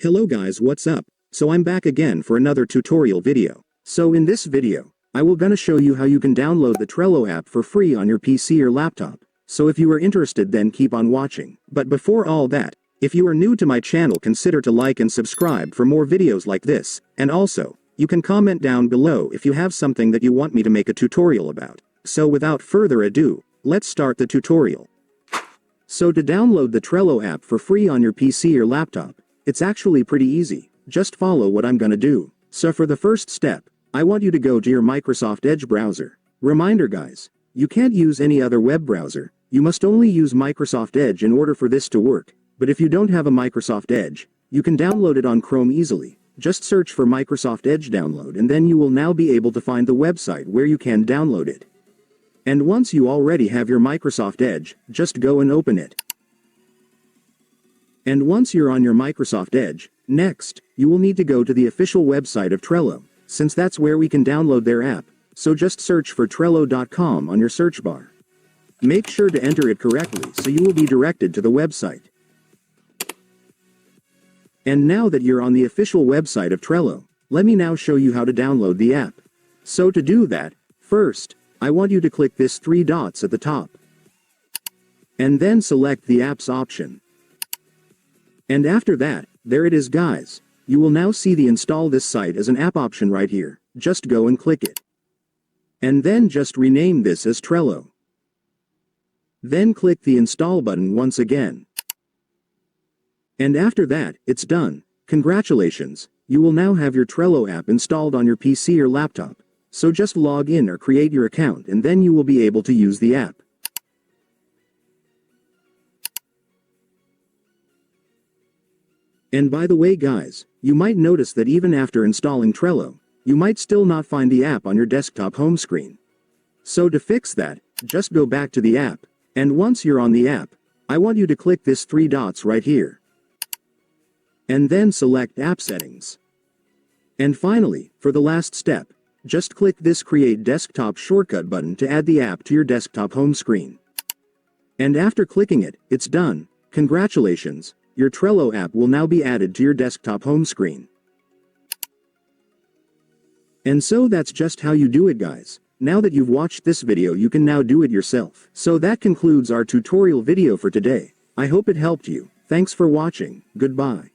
Hello guys, what's up? So I'm back again for another tutorial video. So in this video, I will gonna show you how you can download the Trello app for free on your PC or laptop. So if you are interested, then keep on watching. But before all that, if you are new to my channel, consider to like and subscribe for more videos like this. And also, you can comment down below if you have something that you want me to make a tutorial about. So without further ado, let's start the tutorial. So to download the Trello app for free on your PC or laptop, it's actually pretty easy. Just follow what I'm gonna do. So for the first step, I want you to go to your Microsoft Edge browser. Reminder guys, you can't use any other web browser. You must only use Microsoft Edge in order for this to work. But if you don't have a Microsoft Edge, you can download it on Chrome easily. Just search for Microsoft Edge download and then you will now be able to find the website where you can download it. And once you already have your Microsoft Edge, just go and open it. And once you're on your Microsoft Edge, next, you will need to go to the official website of Trello, since that's where we can download their app. So just search for Trello.com on your search bar. Make sure to enter it correctly so you will be directed to the website. And now that you're on the official website of Trello, let me now show you how to download the app. So to do that, first, I want you to click this 3 dots at the top. And then select the apps option. And after that, there it is guys. You will now see the install this site as an app option right here. Just go and click it. And then just rename this as Trello. Then click the install button once again. And after that, it's done. Congratulations, you will now have your Trello app installed on your PC or laptop. So just log in or create your account and then you will be able to use the app. And by the way guys, you might notice that even after installing Trello, you might still not find the app on your desktop home screen. So to fix that, just go back to the app, and once you're on the app, I want you to click this 3 dots right here. And then select App Settings. And finally, for the last step, just click this Create Desktop Shortcut button to add the app to your desktop home screen. And after clicking it, it's done. Congratulations. Your Trello app will now be added to your desktop home screen. And so that's just how you do it guys. Now that you've watched this video, you can now do it yourself. So that concludes our tutorial video for today. I hope it helped you. Thanks for watching. Goodbye.